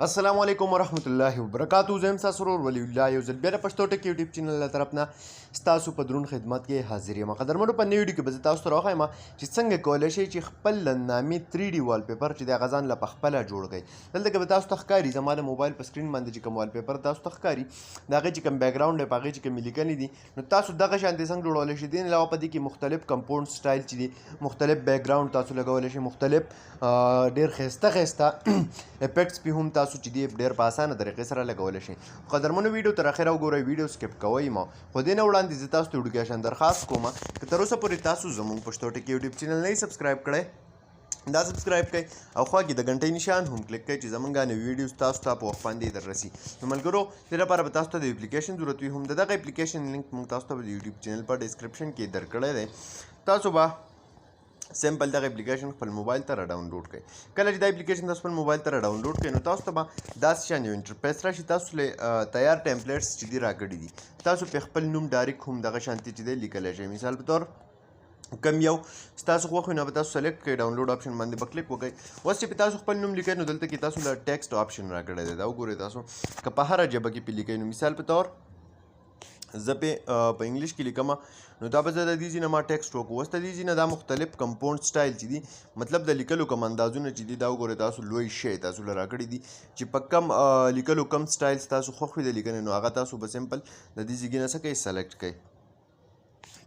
السلام علیکم ورحمت الله وبرکاتہ. زه یم ستاسو ورور ولی الله یو ځل بیا د پښتو ټک یوټیوب چینل له طرف نه ستاسو په درون خدمت کې حاضر یم. قدرمنو په نوي ویډیو کې به زه تاسو ته راوښیم چې څنګه کولی شئ چې خپل نامي 3D وال پیپر چې دی هغه ځان له پخپله جوړ کړئ. دلته کې به تاسو ته ښکاري زما د موبایل په سکرین باندې چې کوم وال پیپر تاسو ته ښکاري د هغې چې کوم بیکګراونډ دی په هغې چې کومې لیکنې دي نو تاسو دغه شانتې څنګه جوړولی شئ. دې نه علاوه په دې کې مختلف کمپاونډ سټایل چې دي مختلف بیکګراونډ تاسو لګولی شئ مختلف ډېر ښایسته ښایسته افیکټس پې هم تاسو چې دي ډېر په اسانه طریقې سره لګولی شئ. قدرمنو ویډیو تر اخره وګورئ ویډیو سکپ کوئ مه خو دې نه وړاندې زه تاسو ته ویډیو کې شان درخواست کوم که تر اوسه پورې تاسو زموږ پښتو ټک یوټیوب چینل نه سبسکرایب کړئ دا سبسکرایب کړئ او خوا کې د غنټۍ نشان هم کلیک کړئ چې زموږ نوي ویډیوز تاسو ته په وخت باندې در رسي. نو ملګرو دې لپاره به تاسو ته د اپلیکیشن ضرورت وي هم د دغه اپلیکیشن لینک موږ تاسو ته د یوټیوب چینل په ډسکرپشن کې درکړی دی. تاسو به سمپل دغه اپلیکیشن خپل موبایل ته را ډاونلوډ کړئ. کله چې دا اپلیکیشن تاسو خپل موبایل ته را ډاونلوډ کړئ نو تاسو ته به داسې شان یو انټرفیس راشي. تاسو له تیار ټیمپلیټس چې دي راکړي دي تاسو پې خپل نوم ډایرکټ هم دغه شانتې چې دی لیکلی شئ. مثال په طور کم یو ستاسو خوښ وي نو به تاسو سلیکټ کړئ ډاونلوډ آپشن باندې به کلیک وکړئ. اوس چې پې تاسو خپل نوم لیکئ نو دلته کې تاسو له ټیکسټ آپشن راکړی دی دا وګورئ تاسو که په هره ژبه کې پې لیکئ نو مثال په طور زه په انګلیش کې لیکم نو دا به زه د دې ځای نه ما ټیکسټ وکړو. اوس د دې ځای نه دا مختلف کمپاونډ سټایل چې دي مطلب د لیکلو کوم اندازونه چې دي دا وګورئ تاسو لوی شی تاسو له راکړي دي چې په کم لیکلو کم سټایل ستاسو خوښ وي د لیکنې نو هغه تاسو به سمپل د دې ځای نه څه کوئ سلیکټ کړئ.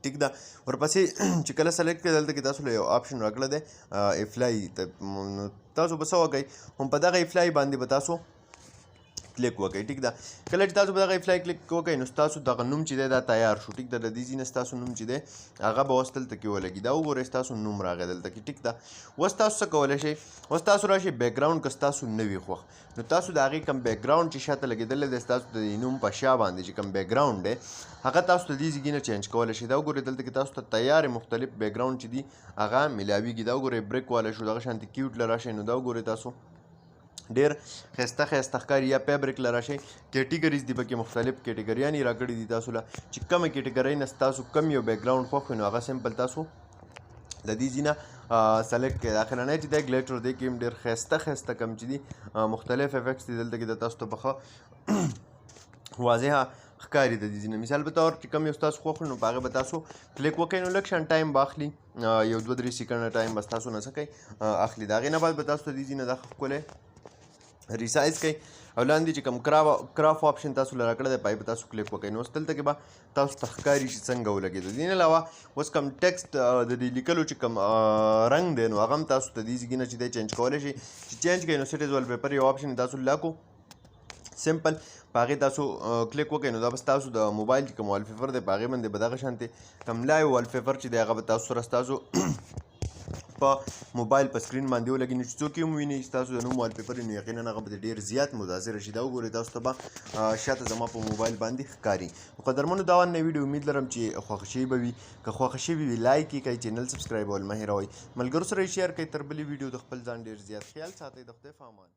ټیک ده. ورپسې چې کله سلیکټ کړئ دلته کې تاسو له یو آپشن راکړی دی افلای نو تاسو به څه وکئ هم په دغه افلای باندې به تاسو کلیک وکړئ. ټیک ده. کله چې تاسو په دغه افلای کلیک وکړئ نو ستاسو دغه نوم چې دی دا تیار شو. ټیک ده. د دې ځای نه ستاسو نوم چې دی هغه به اوس دلته کې ولګي دا وګورئ ستاسو نوم راغی دلته کې. ټیک ده. اوس تاسو څه کولی شئ اوس تاسو راشئ بیکګراونډ که ستاسو نه وي خوښ نو تاسو د هغې کوم بیکګراونډ چې شاته لګېدلی دی ستاسو د نوم په شا باندې چې کوم بیکګراونډ دی هغه تاسو د دې ځای نه چینج کولی شئ. دا وګورئ دلته کې تاسو ته تیارې مختلف بیکګراونډ چې دي هغه میلاویږي. دا وګورئ بریک والی شو دغه شانتې کیوټ له راشئ نو دا وګورئ تاسو ډېر ښایسته ښایسته ښکاري. یا فیبریک له راشئ کیټیګریز دي پکې مختلف کیټیګریانې راکړي دي تاسو له چې کومه کیټیګرۍ نه ستاسو کم یو بیکګراونډ خوښ وي نو هغه سمپل تاسو د دې ځای نه سلیکټ کړئ. داخلنی چې دی ګلیټر دی کې هم ډېر ښایسته ښایسته کم چې دي مختلف افیکټس دي دلته کې د تاسو ته به ښه واضحه ښکاري د دې ځای نه. مثال په طور چې کوم یو ستاسو خوښ وي نو په هغه به تاسو کلیک وکړئ نو لږ شان ټایم به اخلي یو 2-3 سیکنډه ټایم به ستاسو نه څه کوي اخلي. د هغې نه بعد به تاسو ته دې ځای نه دا ښه ښکلی ریسایز کوئ او لاندې چې کوم کراف آپشن تاسو له راکړی دی پای به تاسو کلیک وکړئ نو اوس دلته کې به تاسو ته ښکاري چې څنګه ولګېدو. دې نه علاوه اوس کوم ټیکسټ د دې لیکلو چې کوم رنګ دی نو هغه هم تاسو ته دې ځای نه چې دی چینج کولی شئ. چې چینج کړئ نو سیټ از وال پیپر یو آپشن تاسو لاکو سمپل په هغې تاسو کلیک وکړئ نو دا به ستاسو د موبایل چې کوم وال پیپر دی په هغې باندې به دغه شانتې کوم لایو وال پیپر چې دی هغه به تاسو سره ستاسو په موبایل په سکرین باندې ولګي نو چې څوک یې هم وویني ستاسو د نوم وال پیپر نو یقینا هغه به ډېر زیات متاثره شي. دا وګورئ تاسو ته به شاته زما په موبایل باندې ښکاري. قدرمنو دا نوی ویډیو امید لرم چې خوښه شوې به وي که خوښه شوې وي لایک یې کړئ چینل سبسکرایبول مه هېروئ ملګرو سره یې شیر کړئ. تر بلې ویډیو د خپل ځان ډېر زیات خیال ساتئ. د خدای په امان.